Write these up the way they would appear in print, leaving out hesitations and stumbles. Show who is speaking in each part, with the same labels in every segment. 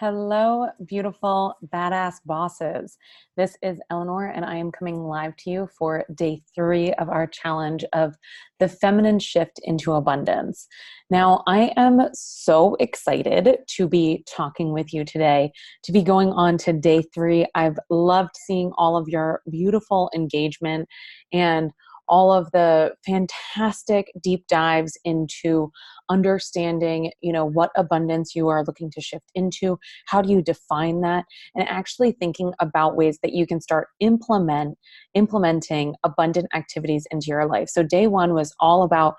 Speaker 1: Hello, beautiful, badass bosses. This is Eleanor, and I am coming live to you for day 3 of our challenge of the feminine shift into abundance. Now, I am so excited to be talking with you today, to be going on to day 3. I've loved seeing all of your beautiful engagement and all of the fantastic deep dives into understanding, what abundance you are looking to shift into. How do you define that? And actually thinking about ways that you can start implementing abundant activities into your life. So day 1 was all about,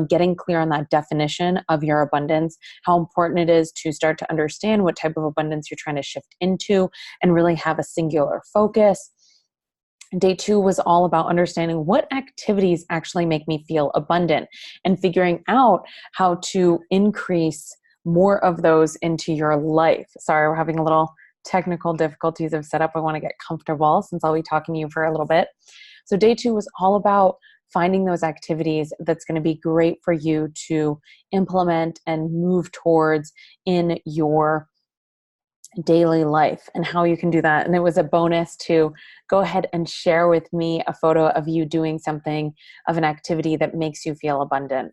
Speaker 1: getting clear on that definition of your abundance, how important it is to start to understand what type of abundance you're trying to shift into and really have a singular focus. Day 2 was all about understanding what activities actually make me feel abundant and figuring out how to increase more of those into your life. Sorry, we're having a little technical difficulties of setup. I want to get comfortable since I'll be talking to you for a little bit. So day 2 was all about finding those activities that's going to be great for you to implement and move towards in your daily life and how you can do that. And it was a bonus to go ahead and share with me a photo of you doing something of an activity that makes you feel abundant.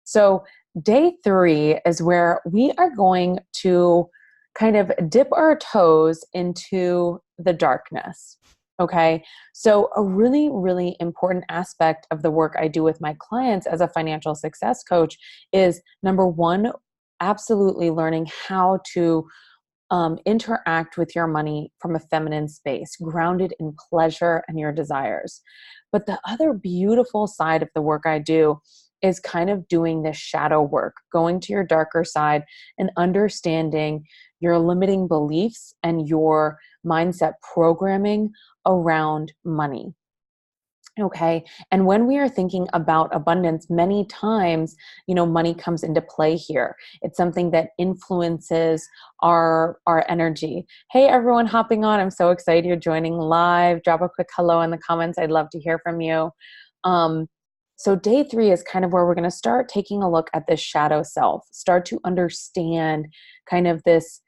Speaker 1: So day 3 is where we are going to kind of dip our toes into the darkness. Okay. So a really, really important aspect of the work I do with my clients as a financial success coach is number 1, absolutely learning how to interact with your money from a feminine space, grounded in pleasure and your desires. But the other beautiful side of the work I do is kind of doing this shadow work, going to your darker side and understanding your limiting beliefs and your mindset programming around money. Okay. And when we are thinking about abundance, many times, money comes into play here. It's something that influences our energy. Hey, everyone hopping on. I'm so excited you're joining live. Drop a quick hello in the comments. I'd love to hear from you. So day 3 is kind of where we're going to start taking a look at this shadow self, start to understand kind of this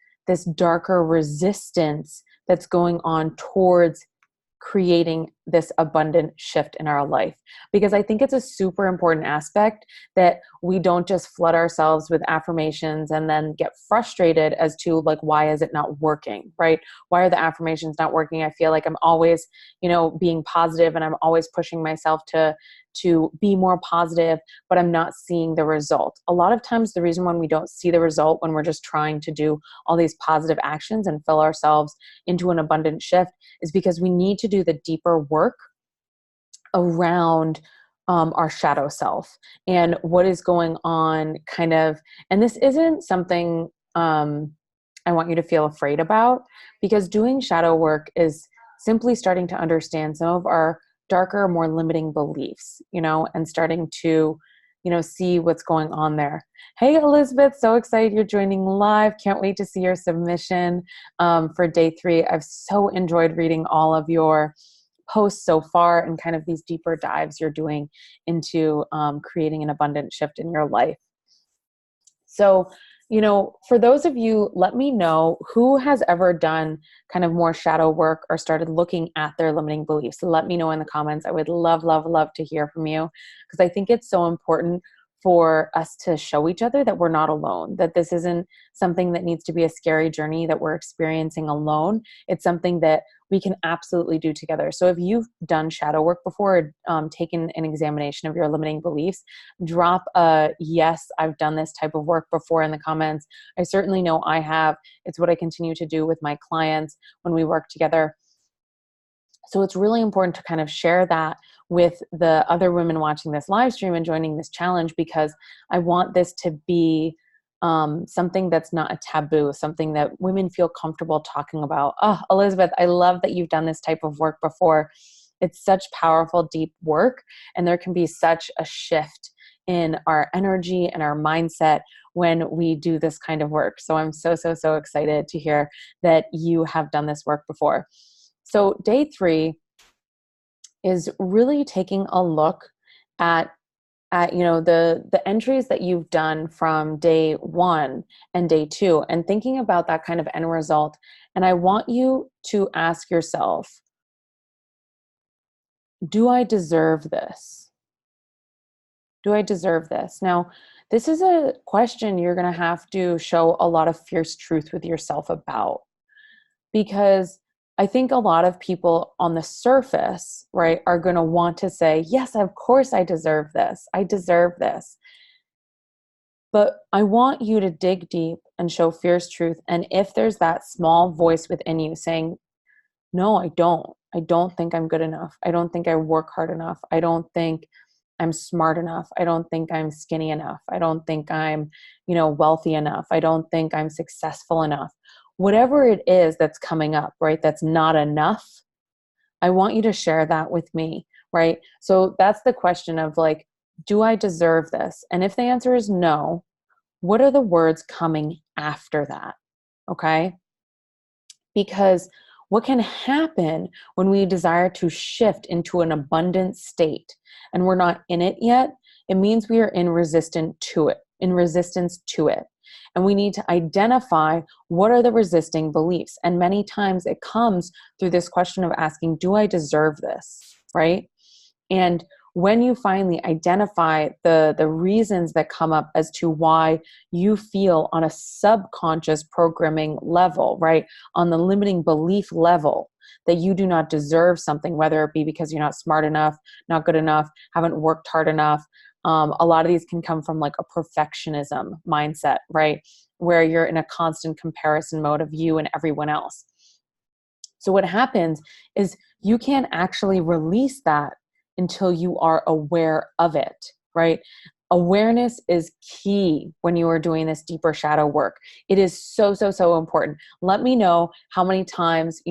Speaker 1: darker resistance that's going on towards creating this abundant shift in our life. Because I think it's a super important aspect that we don't just flood ourselves with affirmations and then get frustrated as to like, why is it not working, right? Why are the affirmations not working? I feel like I'm always, being positive and I'm always pushing myself to be more positive, but I'm not seeing the result. A lot of times the reason when we don't see the result when we're just trying to do all these positive actions and fill ourselves into an abundant shift is because we need to do the deeper work around our shadow self and what is going on kind of, and this isn't something I want you to feel afraid about, because doing shadow work is simply starting to understand some of our darker, more limiting beliefs, and starting to, see what's going on there. Hey, Elizabeth, so excited you're joining live. Can't wait to see your submission for day 3. I've so enjoyed reading all of your posts so far and kind of these deeper dives you're doing into creating an abundant shift in your life. So, for those of you, let me know who has ever done kind of more shadow work or started looking at their limiting beliefs. Let me know in the comments. I would love, love, love to hear from you, because I think it's so important for us to show each other that we're not alone, that this isn't something that needs to be a scary journey that we're experiencing alone. It's something that we can absolutely do together. So if you've done shadow work before, taken an examination of your limiting beliefs, drop a yes, I've done this type of work before in the comments. I certainly know I have. It's what I continue to do with my clients when we work together. So it's really important to kind of share that with the other women watching this live stream and joining this challenge, because I want this to be something that's not a taboo, something that women feel comfortable talking about. Oh, Elizabeth, I love that you've done this type of work before. It's such powerful, deep work, and there can be such a shift in our energy and our mindset when we do this kind of work. So I'm so, so, so excited to hear that you have done this work before. So day 3 is really taking a look at at, the entries that you've done from day 1 and day 2, and thinking about that kind of end result. And I want you to ask yourself, do I deserve this? Do I deserve this? Now, this is a question you're going to have to show a lot of fierce truth with yourself about, because I think a lot of people on the surface, right, are going to want to say, yes, of course I deserve this. I deserve this. But I want you to dig deep and show fierce truth. And if there's that small voice within you saying, no, I don't. I don't think I'm good enough. I don't think I work hard enough. I don't think I'm smart enough. I don't think I'm skinny enough. I don't think I'm, wealthy enough. I don't think I'm successful enough. Whatever it is that's coming up, right? That's not enough. I want you to share that with me, right? So that's the question of like, do I deserve this? And if the answer is no, what are the words coming after that? Okay? Because what can happen when we desire to shift into an abundant state and we're not in it yet, it means we are in resistance to it. And we need to identify what are the resisting beliefs. And many times it comes through this question of asking, do I deserve this? Right? And when you finally identify the reasons that come up as to why you feel on a subconscious programming level, right, on the limiting belief level, that you do not deserve something, whether it be because you're not smart enough, not good enough, haven't worked hard enough. A lot of these can come from like a perfectionism mindset, right, where you're in a constant comparison mode of you and everyone else. So what happens is you can't actually release that until you are aware of it, right? Awareness is key when you are doing this deeper shadow work. It is so, so, so important. Let me know how many times,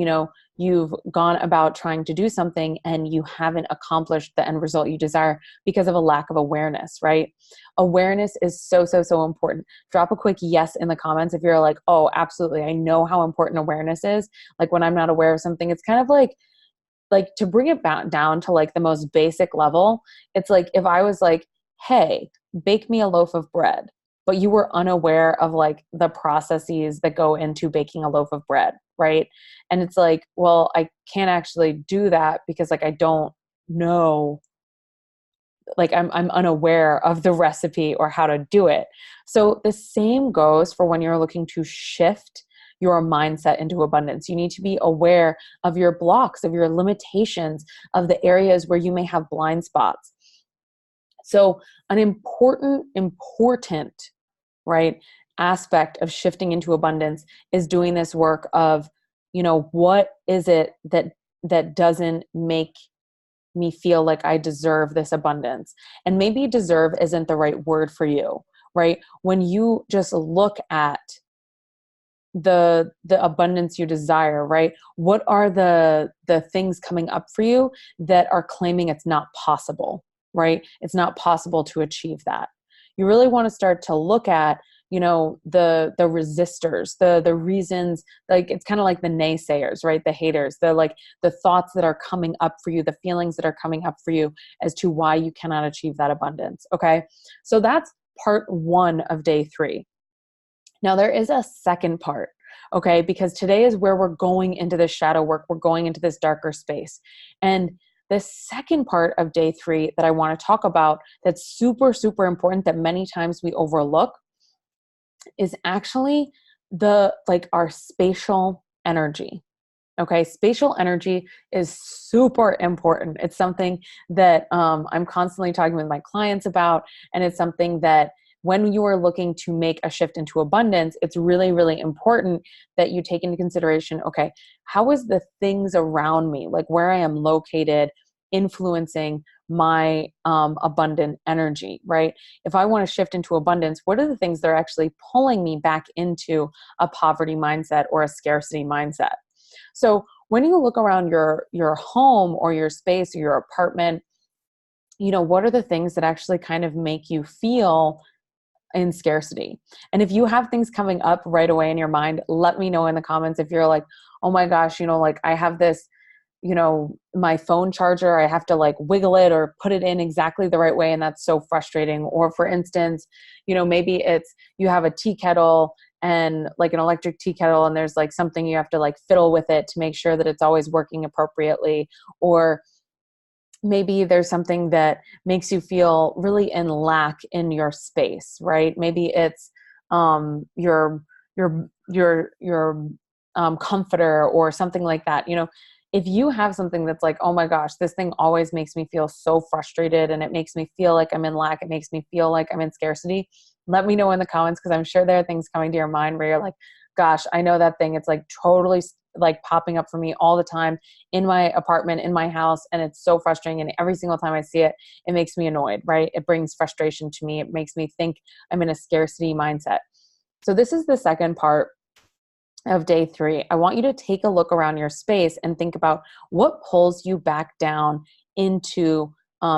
Speaker 1: you've gone about trying to do something and you haven't accomplished the end result you desire because of a lack of awareness, right? Awareness is so, so, so important. Drop a quick yes in the comments if you're like, oh, absolutely. I know how important awareness is. Like when I'm not aware of something, it's kind of like to bring it back down to like the most basic level. It's like if I was like, hey, bake me a loaf of bread, but you were unaware of like the processes that go into baking a loaf of bread, right? And it's like, well, I can't actually do that because like I don't know, like I'm unaware of the recipe or how to do it. So the same goes for when you're looking to shift your mindset into abundance. You need to be aware of your blocks, of your limitations, of the areas where you may have blind spots. So an important, right, aspect of shifting into abundance is doing this work of, what is it that doesn't make me feel like I deserve this abundance? And maybe deserve isn't the right word for you, right? When you just look at the abundance you desire, right? What are the things coming up for you that are claiming it's not possible, right? It's not possible to achieve that. You really want to start to look at, the resistors, the reasons, like it's kind of like the naysayers, right? The haters, the thoughts that are coming up for you, the feelings that are coming up for you as to why you cannot achieve that abundance. Okay. So that's part 1 of day 3. Now there is a second part, okay? Because today is where we're going into this shadow work. We're going into this darker space. And the second part of day 3 that I want to talk about that's super, super important that many times we overlook is actually our spatial energy. Okay, spatial energy is super important. It's something that I'm constantly talking with my clients about, and it's something that when you are looking to make a shift into abundance, it's really, really important that you take into consideration, okay, how is the things around me, like where I am located, influencing my abundant energy, right? If I want to shift into abundance, what are the things that are actually pulling me back into a poverty mindset or a scarcity mindset? So when you look around your home or your space or your apartment, what are the things that actually kind of make you feel in scarcity? And if you have things coming up right away in your mind, let me know in the comments if you're like, oh my gosh, like I have this my phone charger, I have to like wiggle it or put it in exactly the right way. And that's so frustrating. Or for instance, maybe it's, you have a tea kettle and like an electric tea kettle, and there's like something you have to like fiddle with it to make sure that it's always working appropriately. Or maybe there's something that makes you feel really in lack in your space, right? Maybe it's your comforter or something like that. If you have something that's like, oh my gosh, this thing always makes me feel so frustrated and it makes me feel like I'm in lack, it makes me feel like I'm in scarcity, let me know in the comments, because I'm sure there are things coming to your mind where you're like, gosh, I know that thing. It's like totally like popping up for me all the time in my apartment, in my house. And it's so frustrating. And every single time I see it, it makes me annoyed, right? It brings frustration to me. It makes me think I'm in a scarcity mindset. So this is the second part of day 3. I want you to take a look around your space and think about what pulls you back down into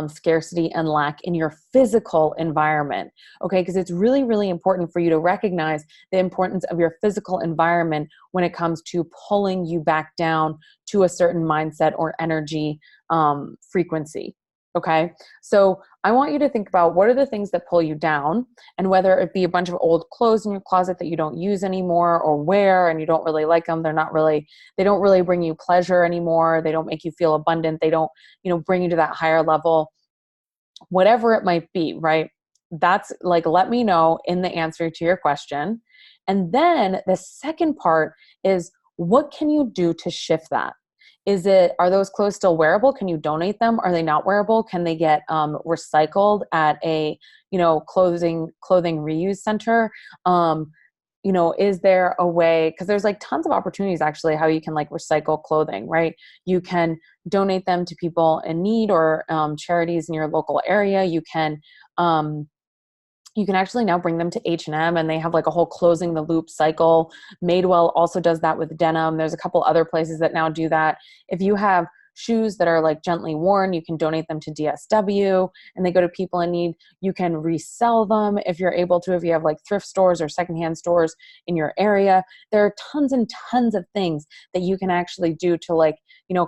Speaker 1: scarcity and lack in your physical environment. Okay, because it's really, really important for you to recognize the importance of your physical environment when it comes to pulling you back down to a certain mindset or energy frequency. Okay, so I want you to think about what are the things that pull you down, and whether it be a bunch of old clothes in your closet that you don't use anymore or wear and you don't really like them. They don't really bring you pleasure anymore. They don't make you feel abundant. They don't, bring you to that higher level, whatever it might be, right? That's like, let me know in the answer to your question. And then the second part is, what can you do to shift that? Are those clothes still wearable? Can you donate them? Are they not wearable? Can they get recycled at a, clothing reuse center? Is there a way, because there's like tons of opportunities actually how you can like recycle clothing, right? You can donate them to people in need or charities in your local area. You can actually now bring them to H&M, and they have like a whole closing the loop cycle. Madewell also does that with denim. There's a couple other places that now do that. If you have shoes that are like gently worn, you can donate them to DSW and they go to people in need. You can resell them if you're able to, if you have like thrift stores or secondhand stores in your area. There are tons and tons of things that you can actually do to like,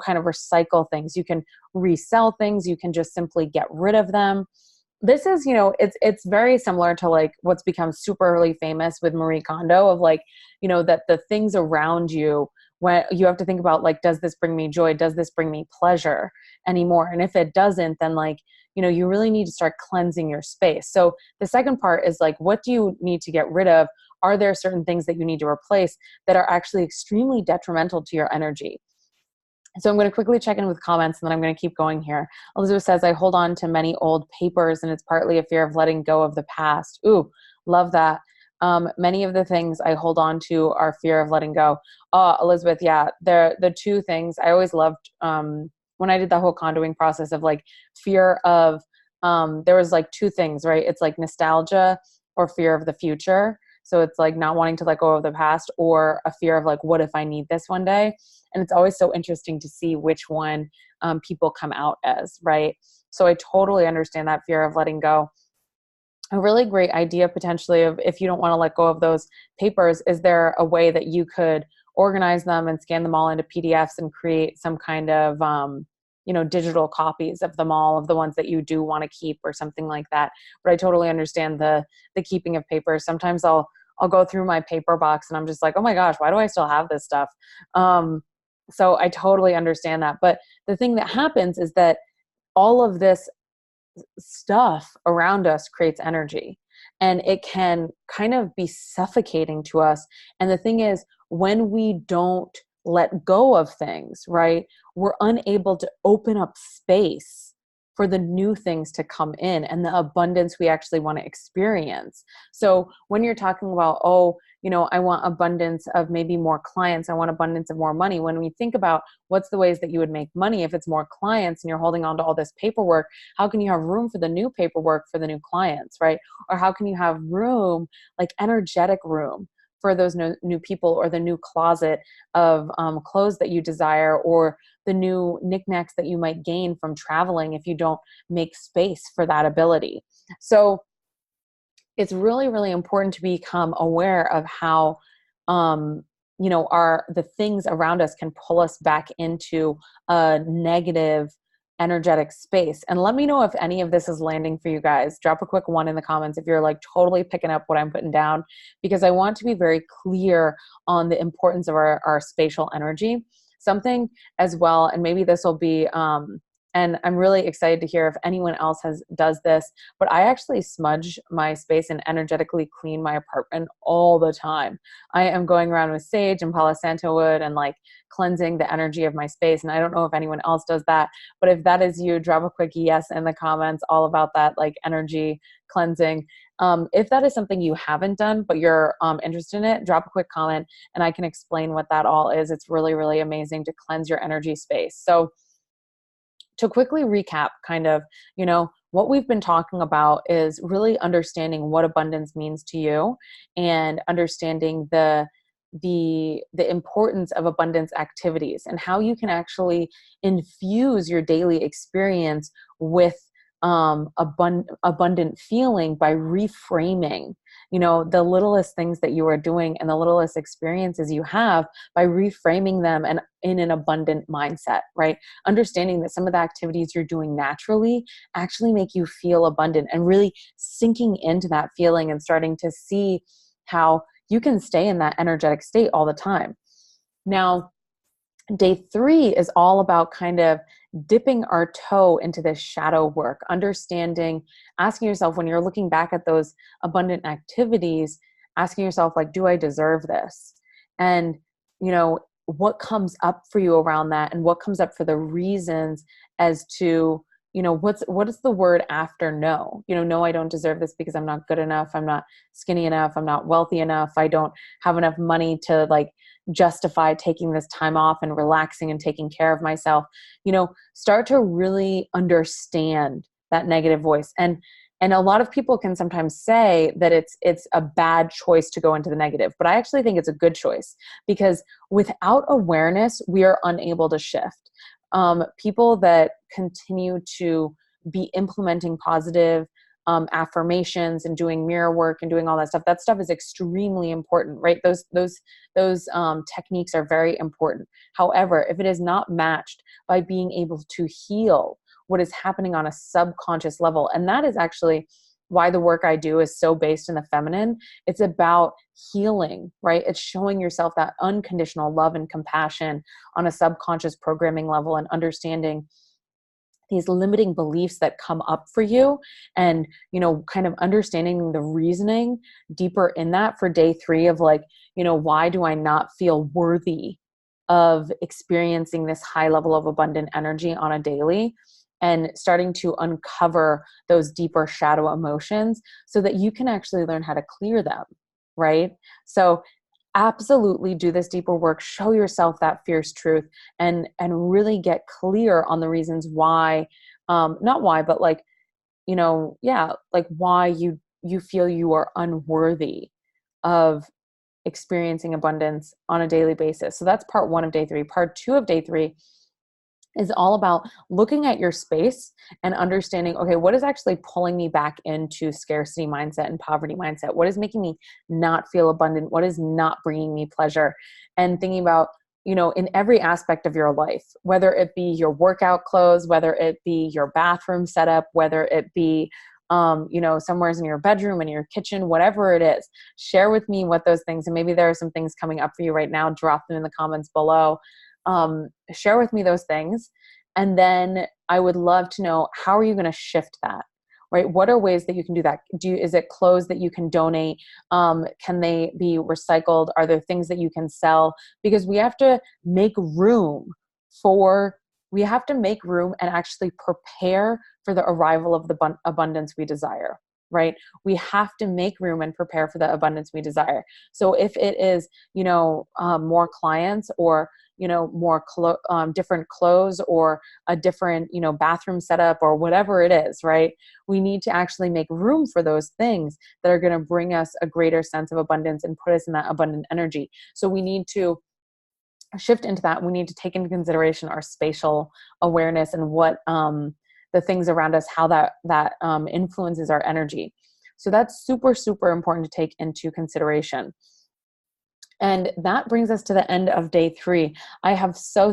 Speaker 1: kind of recycle things. You can resell things. You can just simply get rid of them. This is, it's very similar to like what's become superly famous with Marie Kondo of like, that the things around you, when you have to think about like, does this bring me joy? Does this bring me pleasure anymore? And if it doesn't, then like, you really need to start cleansing your space. So the second part is like, what do you need to get rid of? Are there certain things that you need to replace that are actually extremely detrimental to your energy? So I'm going to quickly check in with comments, and then I'm going to keep going here. Elizabeth says, I hold on to many old papers, and it's partly a fear of letting go of the past. Ooh, love that. Many of the things I hold on to are fear of letting go. Oh, Elizabeth, yeah, the two things I always loved when I did the whole condoing process of like fear of, there was like two things, right? It's like nostalgia or fear of the future. So it's like not wanting to let go of the past, or a fear of like, what if I need this one day? And it's always so interesting to see which one people come out as, right? So I totally understand that fear of letting go. A really great idea potentially of, if you don't want to let go of those papers, is there a way that you could organize them and scan them all into PDFs and create some kind of digital copies of them all, of the ones that you do want to keep or something like that. But I totally understand the keeping of papers. Sometimes I'll go through my paper box and I'm just like, oh my gosh, why do I still have this stuff? So I totally understand that. But the thing that happens is that all of this stuff around us creates energy, and it can kind of be suffocating to us. And the thing is, when we don't let go of things, right, we're unable to open up space for the new things to come in and the abundance we actually want to experience. So when you're talking about, I want abundance of maybe more clients, I want abundance of more money. When we think about what's the ways that you would make money, if it's more clients and you're holding on to all this paperwork, how can you have room for the new paperwork for the new clients, right? Or how can you have room, like energetic room, for those new people, or the new closet of clothes that you desire, or the new knickknacks that you might gain from traveling if you don't make space for that ability. So it's really, really important to become aware of how our the things around us can pull us back into a negative energetic space. And let me know if any of this is landing for you guys. Drop a quick one in the comments if you're like totally picking up what I'm putting down, because I want to be very clear on the importance of our spatial energy. Something as well, and maybe this will be and I'm really excited to hear if anyone else does this, but I actually smudge my space and energetically clean my apartment all the time. I am going around with sage and Palo Santo wood and like cleansing the energy of my space. And I don't know if anyone else does that, but if that is you, drop a quick yes in the comments all about that, like energy cleansing. If that is something you haven't done, but you're interested in it, drop a quick comment and I can explain what that all is. It's really, really amazing to cleanse your energy space. So to quickly recap, kind of, what we've been talking about is really understanding what abundance means to you and understanding the importance of abundance activities and how you can actually infuse your daily experience with abundant feeling by reframing, the littlest things that you are doing and the littlest experiences you have, by reframing them and in an abundant mindset, right? Understanding that some of the activities you're doing naturally actually make you feel abundant, and really sinking into that feeling and starting to see how you can stay in that energetic state all the time. Now, day 3 is all about kind of dipping our toe into this shadow work, understanding, asking yourself when you're looking back at those abundant activities, asking yourself, like, do I deserve this? And, what comes up for you around that, and what comes up for the reasons as to, what is the word after no? No, I don't deserve this because I'm not good enough. I'm not skinny enough. I'm not wealthy enough. I don't have enough money to like justify taking this time off and relaxing and taking care of myself. Start to really understand that negative voice. And a lot of people can sometimes say that it's a bad choice to go into the negative, but I actually think it's a good choice, because without awareness, we are unable to shift. People that continue to be implementing positive affirmations and doing mirror work and doing all that stuff is extremely important, right? Those techniques are very important. However, if it is not matched by being able to heal what is happening on a subconscious level, and that is actually why the work I do is so based in the feminine. It's about healing, right? It's showing yourself that unconditional love and compassion on a subconscious programming level, and understanding these limiting beliefs that come up for you, and, kind of understanding the reasoning deeper in that for day 3 of like, why do I not feel worthy of experiencing this high level of abundant energy on a daily, and starting to uncover those deeper shadow emotions so that you can actually learn how to clear them, right? So absolutely do this deeper work, show yourself that fierce truth, and really get clear on the reasons why, not why, but like, like why you feel you are unworthy of experiencing abundance on a daily basis. So that's part 1 of day 3. Part 2 of day 3 is all about looking at your space and understanding, okay, what is actually pulling me back into scarcity mindset and poverty mindset? What is making me not feel abundant? What is not bringing me pleasure? And thinking about, in every aspect of your life, whether it be your workout clothes, whether it be your bathroom setup, whether it be, somewhere's in your bedroom, in your kitchen, whatever it is, share with me what those things, and maybe there are some things coming up for you right now, drop them in the comments below. Share with me those things. And then I would love to know, how are you going to shift that, right? What are ways that you can do that? Is it clothes that you can donate? Can they be recycled? Are there things that you can sell? Because we have to make room and actually prepare for the arrival of the abundance we desire, right? We have to make room and prepare for the abundance we desire. So if it is, more clients, or more different clothes, or a different, bathroom setup, or whatever it is, right? We need to actually make room for those things that are going to bring us a greater sense of abundance and put us in that abundant energy. So we need to shift into that. We need to take into consideration our spatial awareness and what the things around us, how that influences our energy. So that's super, super important to take into consideration. And that brings us to the end of day 3. I have so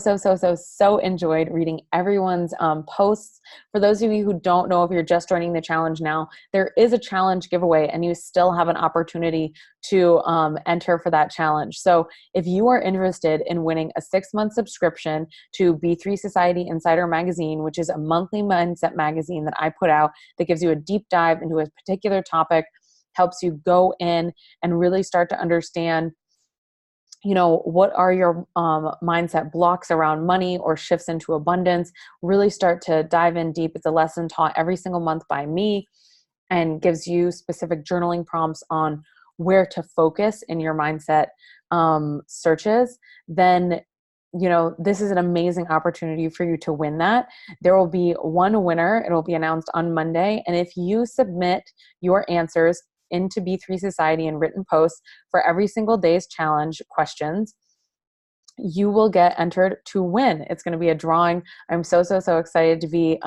Speaker 1: enjoyed reading everyone's posts. For those of you who don't know, if you're just joining the challenge now, there is a challenge giveaway and you still have an opportunity to enter for that challenge. So if you are interested in winning a 6-month subscription to B3 Society Insider Magazine, which is a monthly mindset magazine that I put out that gives you a deep dive into a particular topic, helps you go in and really start to understand, what are your mindset blocks around money or shifts into abundance, really start to dive in deep. It's a lesson taught every single month by me and gives you specific journaling prompts on where to focus in your mindset searches. Then this is an amazing opportunity for you to win that. There will be one winner. It'll be announced on Monday. And if you submit your answers into B3 Society in written posts for every single day's challenge questions, you will get entered to win. It's going to be a drawing. I'm so excited to be,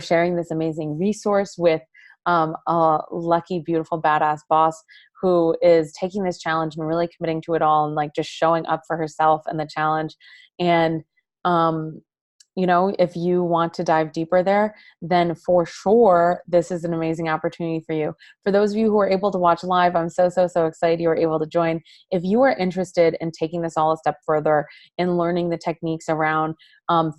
Speaker 1: sharing this amazing resource with a lucky, beautiful, badass boss who is taking this challenge and really committing to it all and like just showing up for herself and the challenge. And, if you want to dive deeper there, then for sure, this is an amazing opportunity for you. For those of you who are able to watch live, I'm so excited you were able to join. If you are interested in taking this all a step further, in learning the techniques around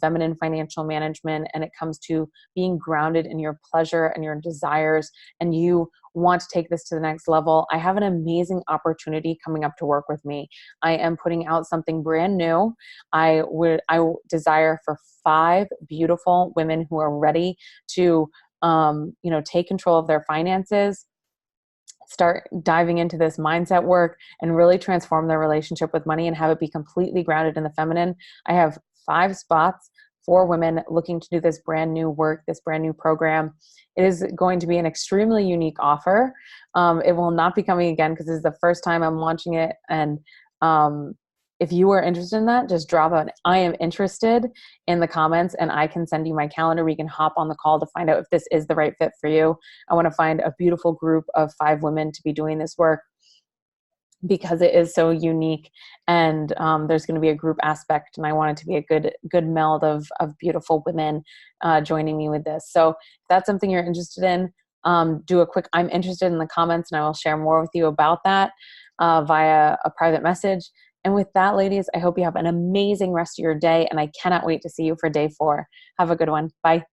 Speaker 1: feminine financial management, and it comes to being grounded in your pleasure and your desires, and you want to take this to the next level, I have an amazing opportunity coming up to work with me. I am putting out something brand new. I desire for 5 beautiful women who are ready to, take control of their finances, start diving into this mindset work, and really transform their relationship with money and have it be completely grounded in the feminine. I have 5 spots for women looking to do this brand new work, this brand new program. It is going to be an extremely unique offer. It will not be coming again because this is the first time I'm launching it. And if you are interested in that, just drop an "I am interested" in the comments and I can send you my calendar. We can hop on the call to find out if this is the right fit for you. I want to find a beautiful group of 5 women to be doing this work because it is so unique, and there's going to be a group aspect, and I want it to be a good meld of beautiful women joining me with this. So if that's something you're interested in, do a quick "I'm interested" in the comments, and I will share more with you about that via a private message. And with that, ladies, I hope you have an amazing rest of your day, and I cannot wait to see you for day 4. Have a good one. Bye.